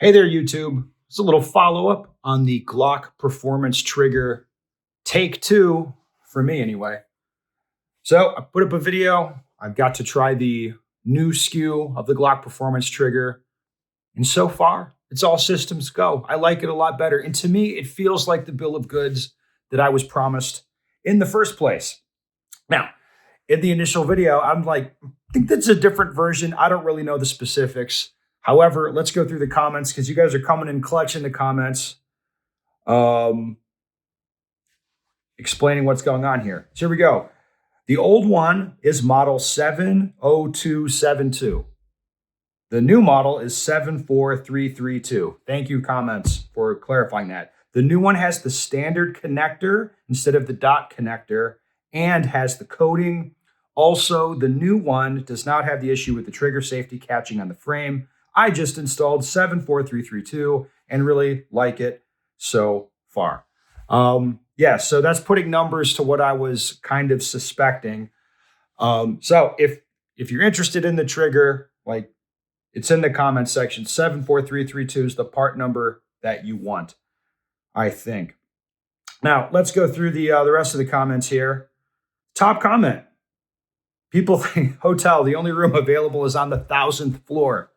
Hey there, YouTube. It's a little follow-up on the Glock performance trigger take two, for me anyway. So I put up a video. I've got to try the new SKU of the Glock performance trigger. And so far, it's all systems go. I like it a lot better. And to me, it feels like the bill of goods that I was promised in the first place. Now, in the initial video, I'm like, I think that's a different version. I don't really know the specifics. However, let's go through the comments because you guys are coming in clutch in the comments, explaining what's going on here. So here we go. The old one is model 70272. The new model is 74332. Thank you, comments, for clarifying that. The new one has the standard connector instead of the dot connector and has the coating. Also, the new one does not have the issue with the trigger safety catching on the frame. I just installed 74332 and really like it so far. Yeah, so that's putting numbers to what I was kind of suspecting. So if you're interested in the trigger, like it's in the comment section, 74332 is the part number that you want, I think. Now, let's go through the rest of the comments here. Top comment. People think hotel, the only room available is on the 1,000th floor.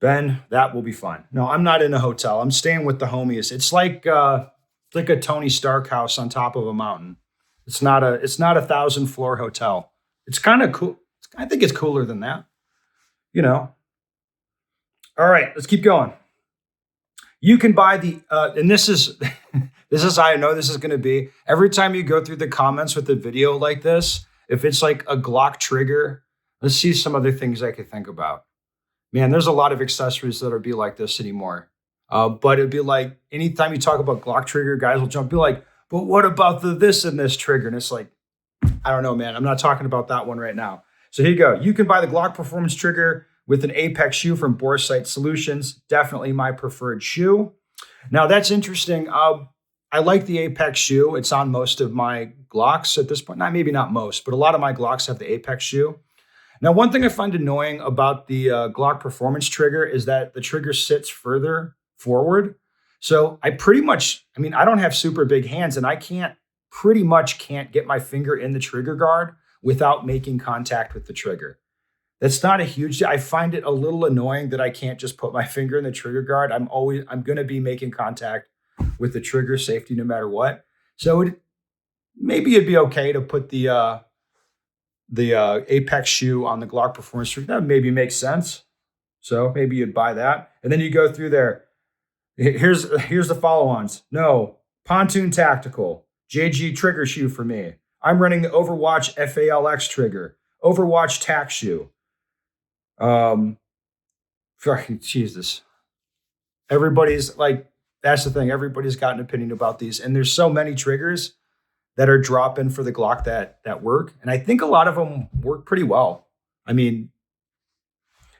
Ben, that will be fun. No, I'm not in a hotel. I'm staying with the homies. It's like a Tony Stark house on top of a mountain. It's not a 1,000 floor hotel. It's kind of cool. I think it's cooler than that. You know. All right, let's keep going. You can buy the and this is this is how I know this is going to be. Every time you go through the comments with a video like this, if it's like a Glock trigger, let's see some other things I could think about. Man, there's a lot of accessories that'll be like this anymore. But it'd be like, anytime you talk about Glock trigger, guys will jump, be like, but what about the this and this trigger? And it's like, I don't know, man. I'm not talking about that one right now. So here you go. You can buy the Glock performance trigger with an Apex shoe from Boresight Solutions. Definitely my preferred shoe. Now, that's interesting. I like the Apex shoe. It's on most of my Glocks at this point. Maybe not most, but a lot of my Glocks have the Apex shoe. Now, one thing I find annoying about the Glock performance trigger is that the trigger sits further forward. So I don't have super big hands and I pretty much can't get my finger in the trigger guard without making contact with the trigger. That's not a huge deal. I find it a little annoying that I can't just put my finger in the trigger guard. I'm going to be making contact with the trigger safety no matter what. So maybe it'd be okay to put the Apex shoe on the Glock performance trigger. That maybe makes sense. So maybe you'd buy that. And then you go through there. Here's the follow-ons. No, Pontoon Tactical, JG trigger shoe for me. I'm running the Overwatch FALX trigger, Overwatch tack shoe. Jesus. Everybody's like, that's the thing. Everybody's got an opinion about these. And there's so many triggers that are dropping for the Glock that work. And I think a lot of them work pretty well. I mean,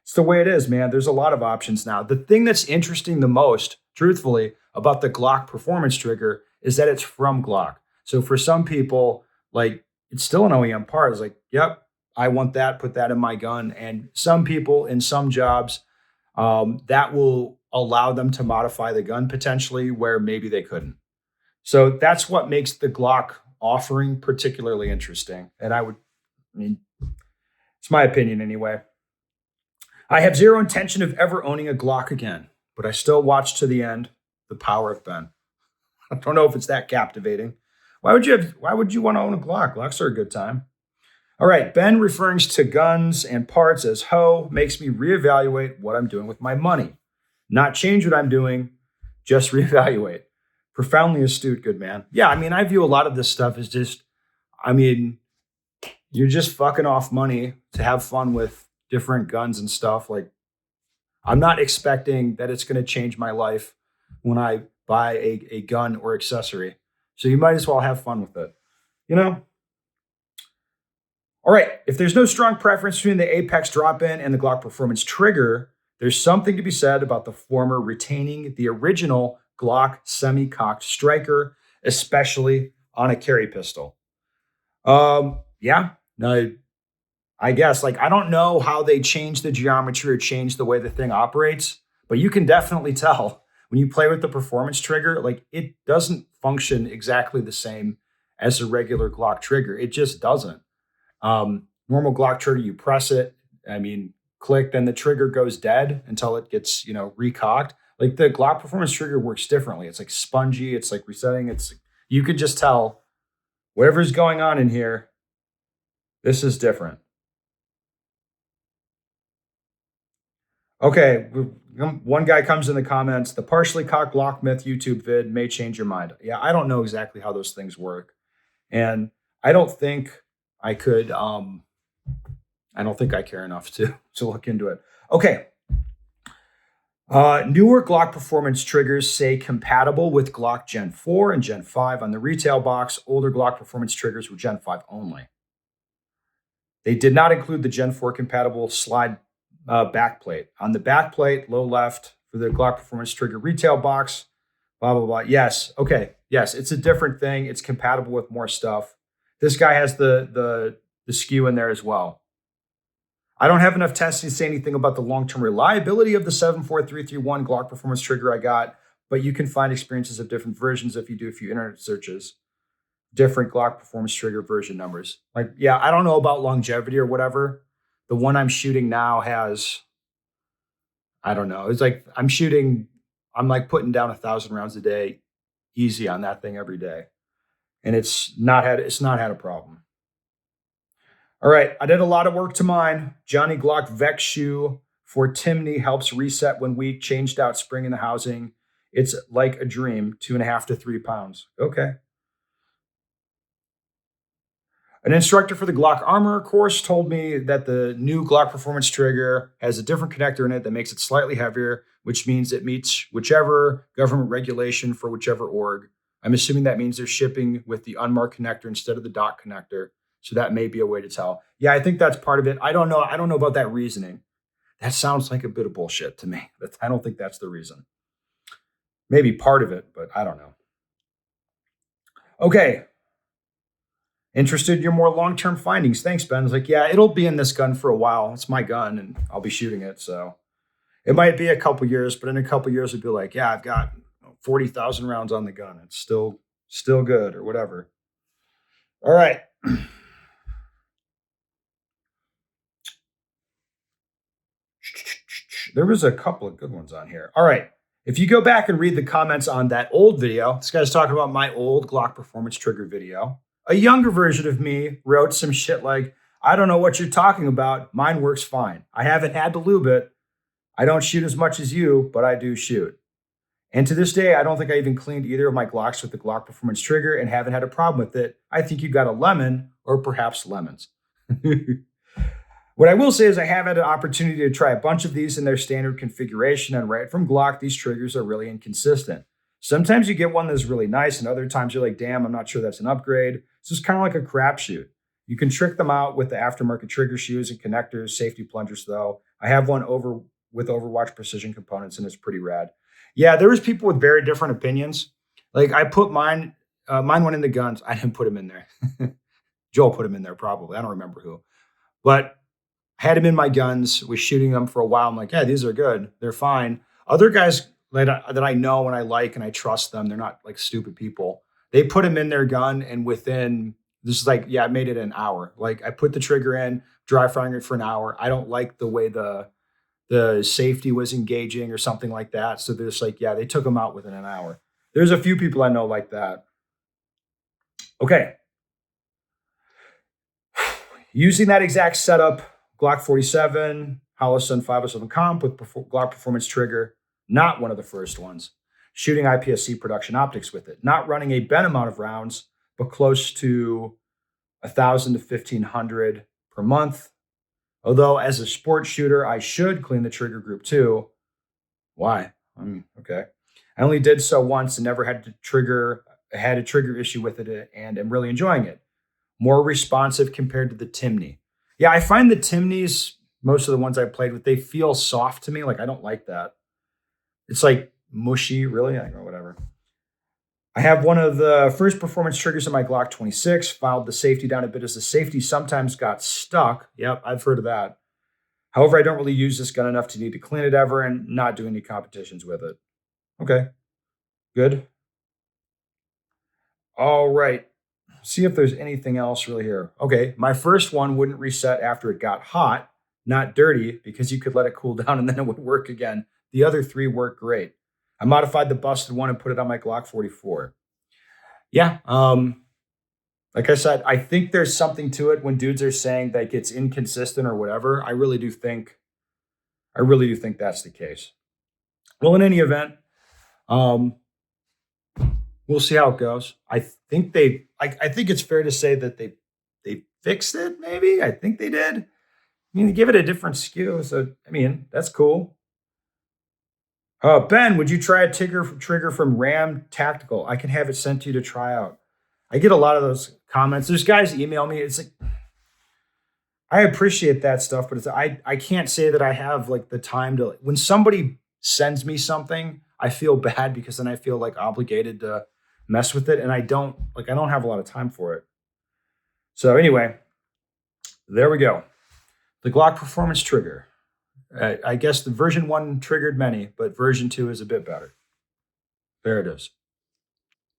it's the way it is, man. There's a lot of options now. The thing that's interesting the most, truthfully, about the Glock performance trigger is that it's from Glock. So for some people, like, it's still an OEM part. It's like, yep, I want that, put that in my gun. And some people in some jobs, that will allow them to modify the gun potentially where maybe they couldn't. So that's what makes the Glock offering particularly interesting. And it's my opinion anyway. I have zero intention of ever owning a Glock again, but I still watch to the end The Power of Ben. I don't know if it's that captivating. Why would you want to own a Glock? Glocks are a good time. All right, Ben referring to guns and parts as hoe makes me reevaluate what I'm doing with my money. Not change what I'm doing, just reevaluate. Profoundly astute, good man. Yeah, I mean, I view a lot of this stuff as just, you're just fucking off money to have fun with different guns and stuff. Like, I'm not expecting that it's going to change my life when I buy a gun or accessory. So you might as well have fun with it, you know? All right, if there's no strong preference between the Apex drop-in and the Glock performance trigger, there's something to be said about the former retaining the original Glock semi-cocked striker, especially on a carry pistol. Yeah, no, I guess, like, I don't know how they change the geometry or change the way the thing operates, But you can definitely tell when you play with the performance trigger, like it doesn't function exactly the same as a regular Glock trigger. It just doesn't. Normal Glock trigger, you press it, I mean, click, then the trigger goes dead until it gets, recocked. Like the Glock performance trigger works differently. It's like spongy, it's like resetting. You could just tell whatever's going on in here, this is different. Okay, one guy comes in the comments, the partially cocked Glock myth YouTube vid may change your mind. Yeah, I don't know exactly how those things work. And I don't think I could I don't think I care enough to look into it. Okay. Newer Glock performance triggers say compatible with Glock Gen 4 and Gen 5 on the retail box. Older Glock performance triggers were Gen 5 only. They did not include the Gen 4 compatible slide backplate. On the backplate, low left for the Glock performance trigger retail box, blah, blah, blah. Yes. Okay. Yes. It's a different thing. It's compatible with more stuff. This guy has the SKU in there as well. I don't have enough testing to say anything about the long-term reliability of the 74331 Glock performance trigger I got, but you can find experiences of different versions if you do a few internet searches. Different Glock performance trigger version numbers. Like, yeah, I don't know about longevity or whatever. The one I'm shooting now has, I don't know. It's like I'm like putting down 1,000 rounds a day, easy on that thing every day, and it's not had a problem. All right, I did a lot of work to mine. Johnny Glock Vex shoe for Timney helps reset when weak. Changed out spring in the housing. It's like a dream. 2.5 to 3 pounds. Okay. An instructor for the Glock Armor course told me that the new Glock Performance trigger has a different connector in it that makes it slightly heavier, which means it meets whichever government regulation for whichever org. I'm assuming that means they're shipping with the unmarked connector instead of the dot connector. So that may be a way to tell. Yeah, I think that's part of it. I don't know. I don't know about that reasoning. That sounds like a bit of bullshit to me. I don't think that's the reason. Maybe part of it, but I don't know. Okay. Interested in your more long-term findings. Thanks, Ben. I was like, yeah, it'll be in this gun for a while. It's my gun and I'll be shooting it. So it might be a couple years, but in a couple years it'd be like, yeah, I've got 40,000 rounds on the gun. It's still good or whatever. All right. There was a couple of good ones on here. All right. If you go back and read the comments on that old video, this guy's talking about my old Glock performance trigger video. A younger version of me wrote some shit like, I don't know what you're talking about. Mine works fine. I haven't had to lube it. I don't shoot as much as you, but I do shoot. And to this day, I don't think I even cleaned either of my Glocks with the Glock performance trigger and haven't had a problem with it. I think you got a lemon or perhaps lemons. What I will say is I have had an opportunity to try a bunch of these in their standard configuration, and right from Glock, these triggers are really inconsistent. Sometimes you get one that's really nice, and other times you're like, damn, I'm not sure that's an upgrade. So it's kind of like a crapshoot. You can trick them out with the aftermarket trigger shoes and connectors, safety plungers, though. I have one with Overwatch precision components, and it's pretty rad. Yeah, there was people with very different opinions. Like I put mine went in the guns. I didn't put him in there. Joel put him in there probably. I don't remember who. But had him in my guns, was shooting them for a while. I'm like, yeah, these are good. They're fine. Other guys that I know and I like and I trust them, they're not like stupid people. They put him in their gun and within, this is like, yeah, I made it an hour. Like I put the trigger in, dry firing it for an hour. I don't like the way the safety was engaging or something like that. So they're just like, yeah, they took him out within an hour. There's a few people I know like that. Okay. Using that exact setup, Glock 47, Holosun 507 comp with Glock performance trigger, not one of the first ones. Shooting IPSC production optics with it, not running a Ben amount of rounds, but close to 1,000 to 1,500 per month. Although as a sports shooter, I should clean the trigger group too. Why? Okay. I only did so once and never had a trigger issue with it and am really enjoying it. More responsive compared to the Timney. Yeah, I find the Timneys, most of the ones I played with, they feel soft to me. Like, I don't like that. It's like mushy, really. I don't know, whatever. I have one of the first performance triggers in my Glock 26, filed the safety down a bit as the safety sometimes got stuck. Yep, I've heard of that. However, I don't really use this gun enough to need to clean it ever and not do any competitions with it. Okay, good. All right. See if there's anything else really here. Okay, my first one wouldn't reset after it got hot, not dirty, because you could let it cool down and then it would work again. The other three work great. I modified the busted one and put it on my Glock 44. Yeah, like I said, I think there's something to it when dudes are saying that it's inconsistent or whatever. I really do think that's the case. Well, in any event, um, we'll see how it goes. I think it's fair to say that they fixed it. Maybe I think they did. I mean, they give it a different skew, so I mean that's cool. Ben, would you try a trigger from Ram Tactical? I can have it sent to you to try out. I get a lot of those comments. There's guys email me. It's like I appreciate that stuff, but I can't say that I have like the time to when somebody sends me something, I feel bad because then I feel like obligated to mess with it, and I don't have a lot of time for it. So anyway, there we go. The Glock Performance Trigger. I guess the version 1 triggered many, but version 2 is a bit better. There it is.